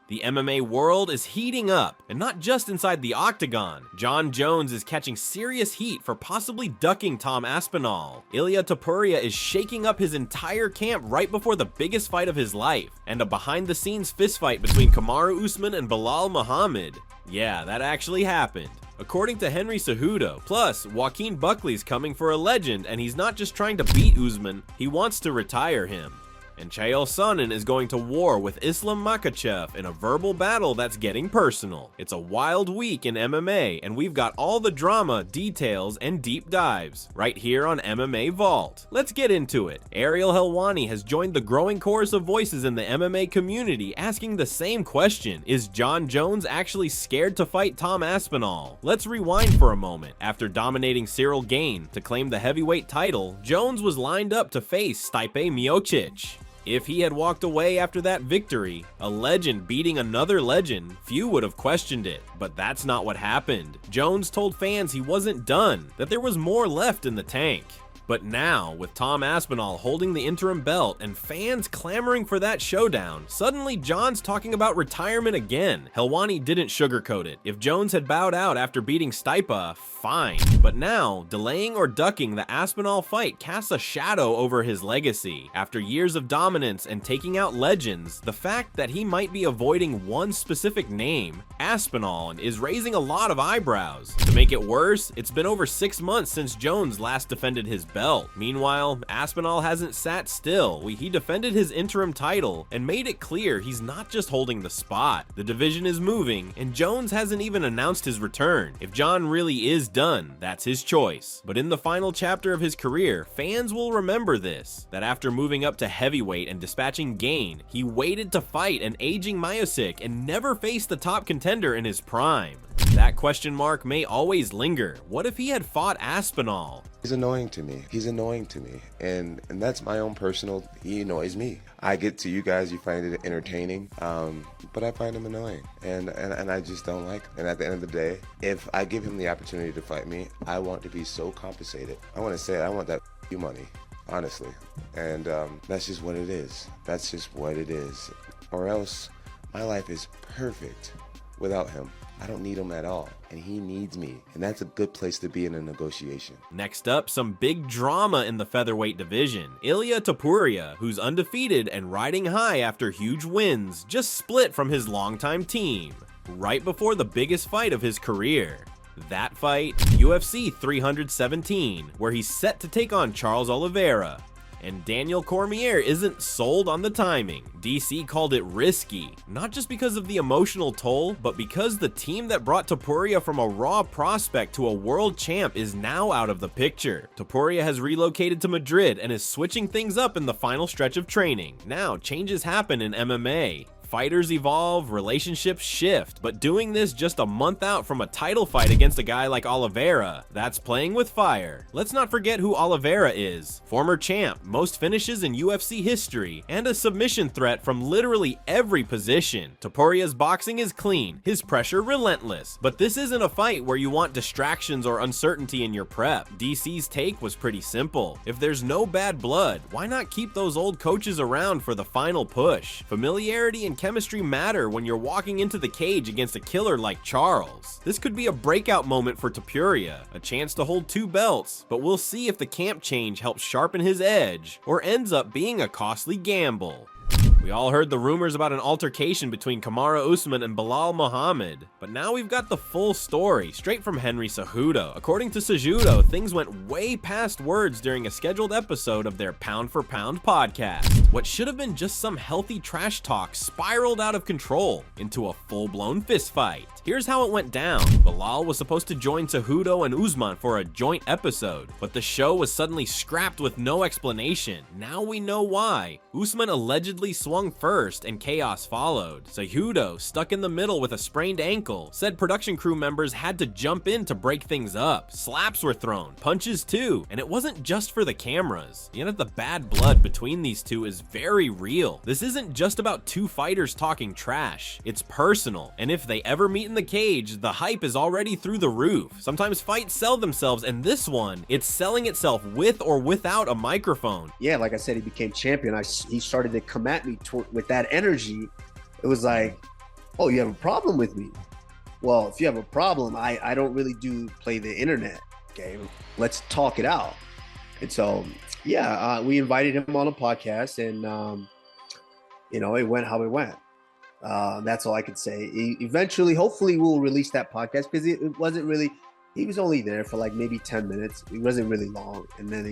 The MMA world is heating up, and not just inside the octagon. Jon Jones is catching serious heat for possibly ducking Tom Aspinall. Ilia Topuria is shaking up his entire camp right before the biggest fight of his life, and a behind-the-scenes fistfight between Kamaru Usman and Belal Muhammad. Yeah, that actually happened. According to Henry Cejudo. Plus, Joaquin Buckley's coming for a legend, and he's not just trying to beat Usman, he wants to retire him. And Chael Sonnen is going to war with Makhachev in a verbal battle that's getting personal. It's a wild week in MMA, and we've got all the drama, details, and deep dives right here on MMA Vault. Let's get into it. Ariel Helwani has joined the growing chorus of voices in the MMA community asking the same question: is Jon Jones actually scared to fight Tom Aspinall? Let's rewind for a moment. After dominating Cyril Gane to claim the heavyweight title, Jones was lined up to face Stipe Miocic. If he had walked away after that victory, a legend beating another legend, few would have questioned it. But that's not what happened. Jones told fans he wasn't done, that there was more left in the tank. But now, with Tom Aspinall holding the interim belt and fans clamoring for that showdown, suddenly Jon's talking about retirement again. Helwani didn't sugarcoat it. If Jones had bowed out after beating Stipe, fine. But now, delaying or ducking the Aspinall fight casts a shadow over his legacy. After years of dominance and taking out legends, the fact that he might be avoiding one specific name, Aspinall, is raising a lot of eyebrows. To make it worse, it's been over 6 months since Jones last defended his belt. Meanwhile, Aspinall hasn't sat still. He defended his interim title and made it clear he's not just holding the spot. The division is moving, and Jones hasn't even announced his return. If Jon really is done, that's his choice. But in the final chapter of his career, fans will remember this: that after moving up to heavyweight and dispatching Gane, he waited to fight an aging Miocic and never faced the top contender in his prime. That question mark may always linger. What if he had fought Aspinall? He's annoying to me. He's annoying to me. And that's my own personal, he annoys me. I get to you guys, you find it entertaining, but I find him annoying. And I just don't like him. And at the end of the day, if I give him the opportunity to fight me, I want to be so compensated. I want to say it, I want that money, honestly. And that's just what it is. That's just what it is. Or else, my life is perfect without him. I don't need him at all, and he needs me, and that's a good place to be in a negotiation. Next up, some big drama in the featherweight division. Ilia Topuria, who's undefeated and riding high after huge wins, just split from his longtime team right before the biggest fight of his career. That fight, UFC 317, where he's set to take on Charles Oliveira. And Daniel Cormier isn't sold on the timing. DC called it risky, not just because of the emotional toll, but because the team that brought Topuria from a raw prospect to a world champ is now out of the picture. Topuria has relocated to Madrid and is switching things up in the final stretch of training. Now, changes happen in MMA. Fighters evolve, relationships shift, but doing this just a month out from a title fight against a guy like Oliveira, that's playing with fire. Let's not forget who Oliveira is. Former champ, most finishes in UFC history, and a submission threat from literally every position. Topuria's boxing is clean, his pressure relentless, but this isn't a fight where you want distractions or uncertainty in your prep. DC's take was pretty simple. If there's no bad blood, why not keep those old coaches around for the final push? Familiarity and chemistry matter when you're walking into the cage against a killer like Charles. This could be a breakout moment for Topuria, a chance to hold 2 belts, but we'll see if the camp change helps sharpen his edge or ends up being a costly gamble. We all heard the rumors about an altercation between Kamaru Usman and Belal Muhammad, but now we've got the full story, straight from Henry Cejudo. According to Cejudo, things went way past words during a scheduled episode of their Pound for Pound podcast. What should have been just some healthy trash talk spiraled out of control into a full-blown fistfight. Here's how it went down. Belal was supposed to join Cejudo and Usman for a joint episode, but the show was suddenly scrapped with no explanation. Now we know why. Usman allegedly swung first and chaos followed. Cejudo, stuck in the middle with a sprained ankle, said production crew members had to jump in to break things up. Slaps were thrown, punches too, and it wasn't just for the cameras. Yet the bad blood between these two is very real. This isn't just about 2 fighters talking trash. It's personal, and if they ever meet in the cage, the hype is already through the roof. Sometimes fights sell themselves, and this one, it's selling itself with or without a microphone. Yeah, like I said, he became champion. He started to come at me with that energy. It was like, Oh, you have a problem with me? Well, if you have a problem, I don't really do play the internet game. Let's talk it out. And so, yeah, we invited him on a podcast, and it went how it went. That's all I could say. Eventually, hopefully, we'll release that podcast because it wasn't really. He was only there for like maybe 10 minutes. It wasn't really long, and then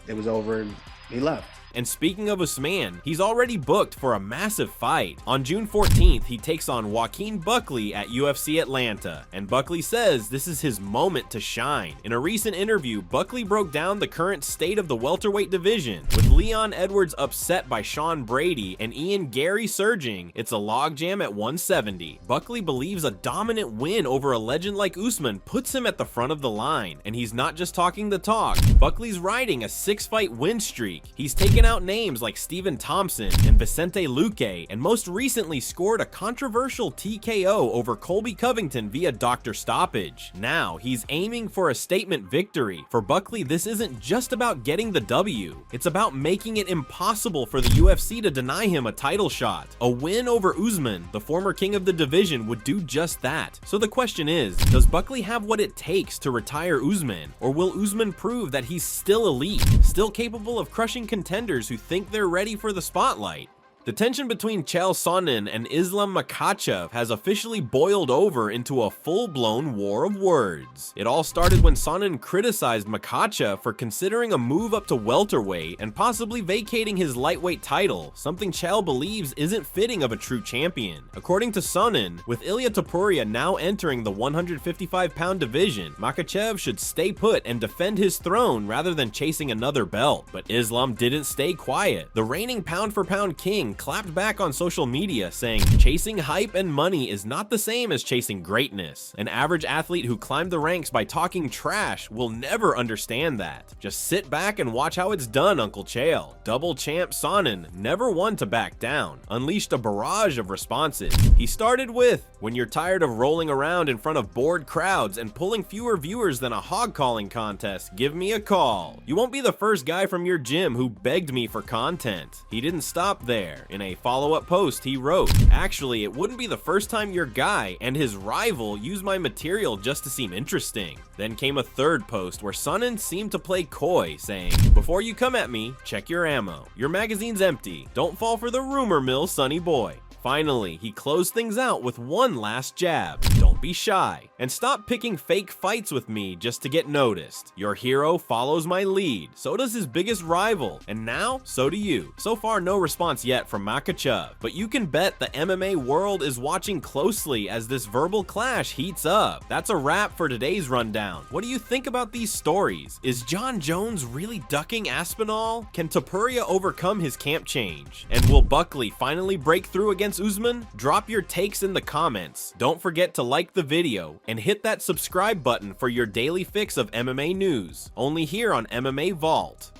it was over, and he left. And speaking of Usman, he's already booked for a massive fight. On June 14th, he takes on Joaquin Buckley at UFC Atlanta, and Buckley says this is his moment to shine. In a recent interview, Buckley broke down the current state of the welterweight division. With Leon Edwards upset by Sean Brady and Ian Gary surging, it's a logjam at 170. Buckley believes a dominant win over a legend like Usman puts him at the front of the line, and he's not just talking the talk. Buckley's riding a 6-fight win streak. He's taken out names like Stephen Thompson and Vicente Luque, and most recently scored a controversial TKO over Colby Covington via doctor stoppage. Now, he's aiming for a statement victory. For Buckley, this isn't just about getting the W. It's about making it impossible for the UFC to deny him a title shot. A win over Usman, the former king of the division, would do just that. So the question is, does Buckley have what it takes to retire Usman? Or will Usman prove that he's still elite, still capable of crushing contenders who think they're ready for the spotlight? The tension between Chael Sonnen and Islam Makhachev has officially boiled over into a full-blown war of words. It all started when Sonnen criticized Makhachev for considering a move up to welterweight and possibly vacating his lightweight title, something Chael believes isn't fitting of a true champion. According to Sonnen, with Ilia Topuria now entering the 155-pound division, Makhachev should stay put and defend his throne rather than chasing another belt. But Islam didn't stay quiet. The reigning pound-for-pound king clapped back on social media saying, "Chasing hype and money is not the same as chasing greatness. An average athlete who climbed the ranks by talking trash will never understand that. Just sit back and watch how it's done, Uncle Chael." Double champ Sonnen, never one to back down, unleashed a barrage of responses. He started with, "When you're tired of rolling around in front of bored crowds and pulling fewer viewers than a hog calling contest, give me a call. You won't be the first guy from your gym who begged me for content." He didn't stop there. In a follow-up post, he wrote, "Actually, it wouldn't be the first time your guy and his rival used my material just to seem interesting." Then came a third post where Sonnen seemed to play coy, saying, "Before you come at me, check your ammo. Your magazine's empty. Don't fall for the rumor mill, sonny boy." Finally, he closed things out with one last jab. "Don't be shy, and stop picking fake fights with me just to get noticed. Your hero follows my lead, so does his biggest rival, and now, so do you." So far, no response yet from Makhachev, but you can bet the MMA world is watching closely as this verbal clash heats up. That's a wrap for today's rundown. What do you think about these stories? Is Jon Jones really ducking Aspinall? Can Topuria overcome his camp change? And will Buckley finally break through against Usman? Drop your takes in the comments. Don't forget to like the video and hit that subscribe button for your daily fix of MMA news, only here on MMA Vault.